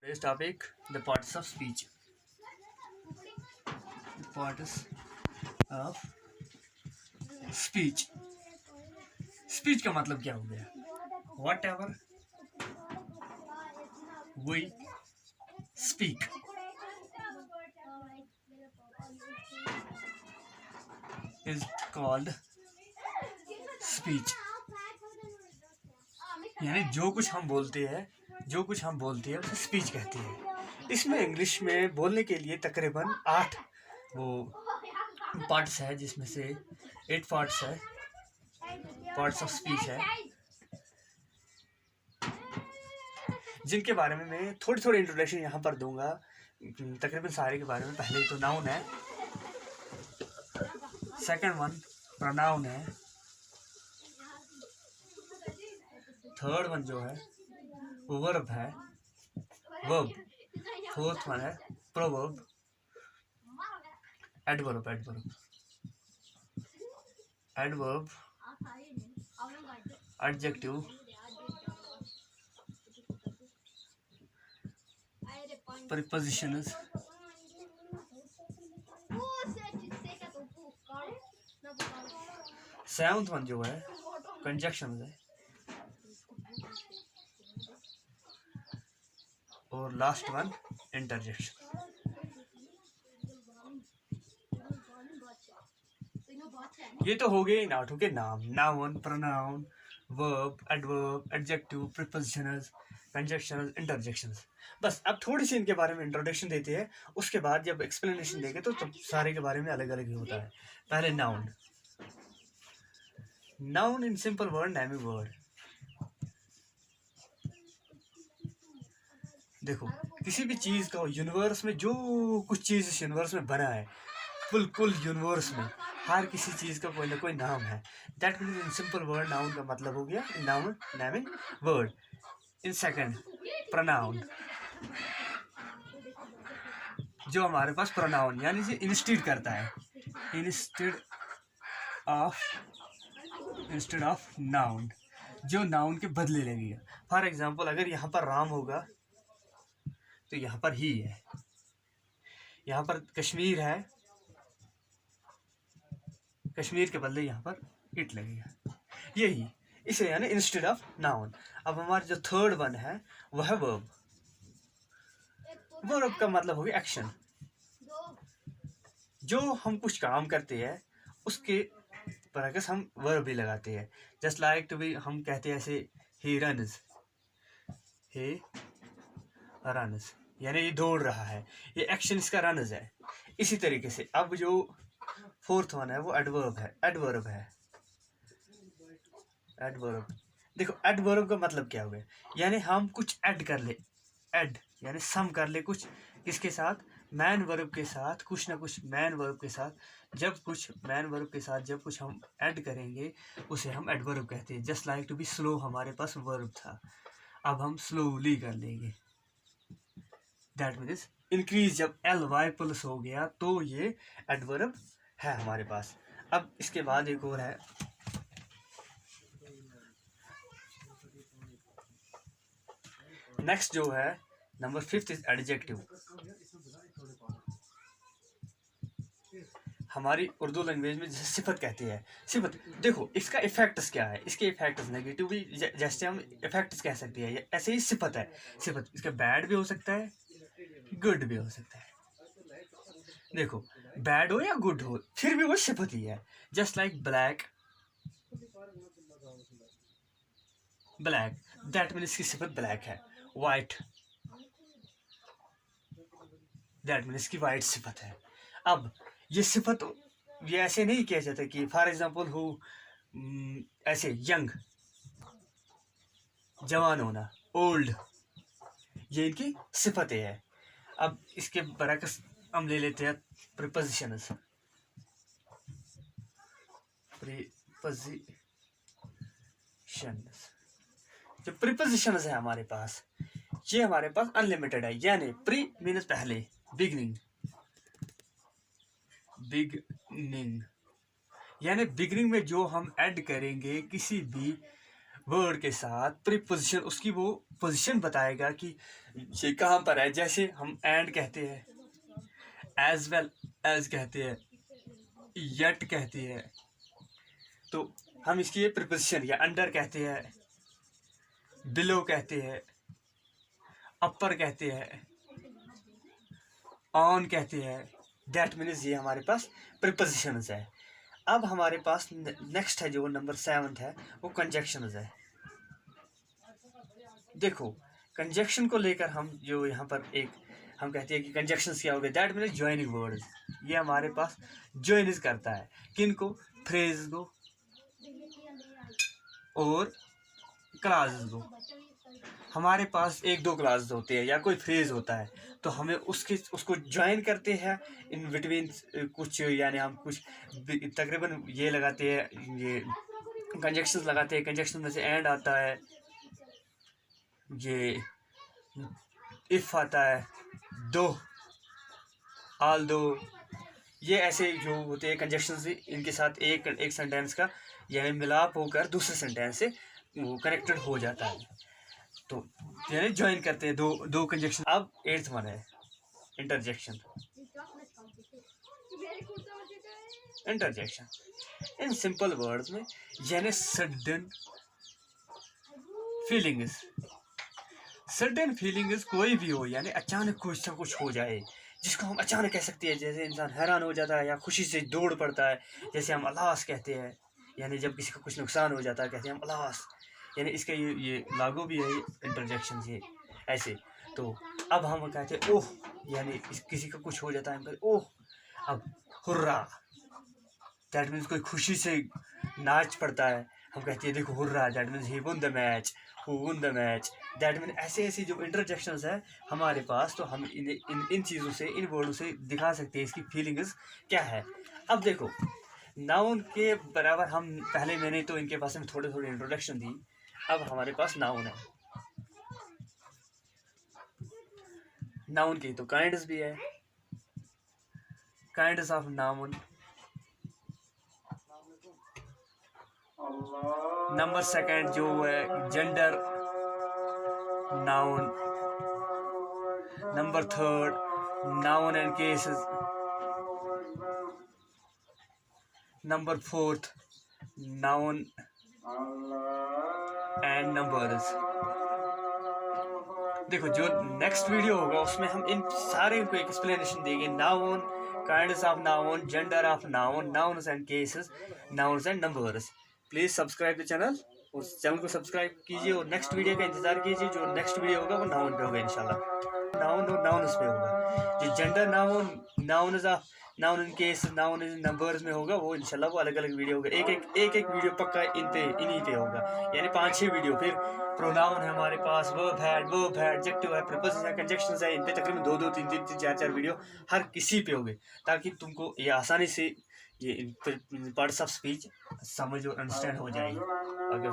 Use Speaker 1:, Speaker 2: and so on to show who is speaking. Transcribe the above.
Speaker 1: Today's topic: the parts of speech. Parts of speech. Speech का मतलब क्या हो गया? Whatever we speak is called speech. यानी जो कुछ हम बोलते हैं उसे स्पीच कहते हैं। इसमें इंग्लिश में बोलने के लिए तकरीबन 8 वो पार्ट्स है, जिसमें से 8 पार्ट्स है, पार्ट्स ऑफ स्पीच है, जिनके बारे में मैं थोड़ी थोड़ी इंट्रोडक्शन यहाँ पर दूंगा। तकरीबन सारे के बारे में। पहले तो नाउन है, सेकंड वन प्रोनाउन है, थर्ड वन जो है वो वर्ब है, वर्ब, फोर्थ वन है proverb, adverb, adverb, adjective, prepositions, seventh one जो है कंजक्शन है, और लास्ट वन इंटरजेक्शन। ये तो हो गए इन आठों के नाम: noun, pronoun, verb, adverb, adjective, prepositions, conjunctions, interjections. बस अब थोड़ी सी इनके बारे में इंट्रोडक्शन देते हैं, उसके बाद जब एक्सप्लेनेशन देंगे तो सारे के बारे में अलग अलग ही होता है। पहले noun. Noun in simple word, Nemi word. देखो, किसी भी चीज का यूनिवर्स में जो कुछ चीज इस यूनिवर्स में बना है, कुल यूनिवर्स में हर किसी चीज का कोई ना कोई नाम है। That means in simple word noun का मतलब हो गया noun, naming word. In second pronoun, जो हमारे पास प्रोनाउन यानी से इंस्टेड करता है, इंस्टेड ऑफ नाउन, जो नाउन के बदले लगेगा। फॉर एग्जांपल, अगर यहाँ पर राम होगा तो यहाँ पर ही है, यहाँ पर कश्मीर है, कश्मीर के बदले यहाँ पर इट लगेगा। यही इसे यानी इंस्टेड ऑफ नाउन। अब हमारा जो थर्ड वन है वह है वर्ब। वर्ब का मतलब हो गया एक्शन। जो हम कुछ काम करते हैं उसके बरअक्स हम वर्ब भी लगाते हैं। जस्ट लाइक टू बी, हम कहते हैं ऐसे ही रन्स, यानी ये दौड़ रहा है, ये एक्शन इसका रन्स है। इसी तरीके से अब जो फोर्थ वन है वो एडवर्ब है। एडवर्ब देखो, एडवर्ब का मतलब क्या हुआ, यानी हम कुछ ऐड कर ले, ऐड यानी सम कर ले कुछ किसके साथ, मैन वर्ब के साथ, कुछ ना कुछ मैन वर्ब के साथ। जब कुछ मैन वर्ब के साथ जब कुछ हम ऐड करेंगे उसे हम एडवर्ब कहते हैं। Just like to be slow, हमारे पास वर्ब था, अब हम स्लोली कर लेंगे। दैट मीन्स इंक्रीज, जब ly प्लस हो गया तो ये एडवर्ब है हमारे पास। अब इसके बाद एक और है नेक्स्ट, जो है नंबर 5 इज एडजेक्टिव। हमारी उर्दू लैंग्वेज में जैसे सिफत कहते हैं। सिफत देखो, इसका इफेक्ट्स क्या है, इसके इफेक्ट्स नेगेटिव भी जैसे हम इफेक्ट्स कह सकते हैं, ऐसे ही सिफत है। सिफत इसका बैड भी हो सकता है, गुड भी हो सकता है। देखो, बैड हो या गुड हो फिर भी वो सिफत ही है। Just like black, that means इसकी सिफत ब्लैक है। वाइट, दैट मीन्स इसकी वाइट सिफत है। अब ये सिफत ये ऐसे नहीं किया जाता कि फॉर एग्जांपल हो ऐसे यंग, जवान होना, ओल्ड, ये इनकी सिफतें हैं। अब इसके बरअक्स हम ले लेते हैं प्रीपोजिशंस। जो प्रीपोजिशंस है हमारे पास, ये हमारे पास अनलिमिटेड है। यानी प्री मीन्स पहले, बिगनिंग यानी बिगनिंग में जो हम ऐड करेंगे किसी भी वर्ड के साथ प्रीपोजिशन, उसकी वो पोजीशन बताएगा कि ये कहाँ पर है। जैसे हम एंड कहते हैं, एज वेल एज कहते हैं, यट कहते हैं, तो हम इसकी ये प्रीपोजिशन, या अंडर कहते हैं, बिलो कहते हैं, अपर कहते हैं, ऑन कहते हैं। दैट मीन्स ये हमारे पास प्रीपोजिशंस है। अब हमारे पास नेक्स्ट है, जो नंबर 7 है, वो कंजक्शंस है। देखो कंजक्शन को लेकर हम जो यहाँ पर एक हम कहते हैं कि कंजक्शंस क्या हो गए, दैट मीन्स ज्वाइनिंग वर्ड्स। ये हमारे पास ज्वाइनिंग करता है किनको, फ्रेज को और क्लासेस को। हमारे पास 1-2 क्लासेस होते हैं या कोई फ्रेज होता है, तो हमें उसको ज्वाइन करते हैं इन बिटवीन कुछ, यानी हम कुछ तकरीबन ये लगाते हैं, ये कंजक्शंस लगाते हैं। कंजक्शन में से एंड आता है, ये इफ आता है, दो, ऑल दो, ये ऐसे जो होते हैं कंजक्शंस, इनके साथ एक सेंटेंस का यानी मिलाप होकर दूसरे सेंटेंस से वो कनेक्टेड हो जाता है, तो यानी ज्वाइन करते हैं दो कंजक्शन। अब 8th वन है interjection. Interjection in simple words में यानी सडन फीलिंग्स। सडन फीलिंग्स कोई भी हो, यानी अचानक कुछ ना कुछ हो जाए, जिसको हम अचानक कह सकते हैं। जैसे इंसान हैरान हो जाता है या खुशी से दौड़ पड़ता है, जैसे हम अल्लास कहते हैं, यानी जब किसी को कुछ नुकसान हो जाता है कहते हैं हम अल्लास, यानी इसका ये लागू भी है इंटरजेक्शन से ऐसे। तो अब हम कहते हैं ओह, यानी किसी को कुछ हो जाता है हम कहते ओह। अब हुर्रा, दैट मीन्स कोई खुशी से नाच पड़ता है, हम कहते हैं देखो hurrah, that means he one the match, who one the match. That mean ऐसे ऐसे जो इंटरजेक्शंस है हमारे पास, तो हम इन चीज़ों से, इन वर्डों से दिखा सकते हैं इसकी फीलिंग्स क्या है। अब देखो नाउन के बराबर हम पहले, मैंने तो इनके पास में थोड़े थोड़े इंट्रोडक्शन दी। अब हमारे पास नाउन है। नाउन की तो काइंड्स भी है, काइंड्स ऑफ नाउन। नंबर 2 जो है gender noun. Number 3 noun and cases. Number 4 noun and numbers. देखो जो नेक्स्ट वीडियो होगा उसमें हम इन सारे को एक्सप्लेनेशन देंगे, noun, kinds of noun, gender of noun, nouns and cases, nouns and numbers. Please subscribe the channel, उस चैनल को सब्सक्राइब कीजिए और नेक्स्ट वीडियो का इंतजार कीजिए। जो नेक्स्ट वीडियो होगा वो नाउन पे होगा इंशाल्लाह, नाउन और नाउन्स पे होगा। जो gender noun, nouns of noun in case, noun in numbers में होगा वो इंशाल्लाह वो अलग अलग वीडियो होगा। एक वीडियो पक्का इन्हीं पे होगा, यानी 5-6 वीडियो। फिर प्रोनाउन है हमारे पास, वर्ब है, एडजेक्टिव है, प्रीपोजिशन है, कंजक्शंस है, इन पे तकरीबन 2-2, 3-3, 4-4 वीडियो हर किसी पे होंगे, ताकि तुमको ये आसानी से ये पार्ट्स ऑफ स्पीच समझ और अंडरस्टैंड हो जाएगी। ओके।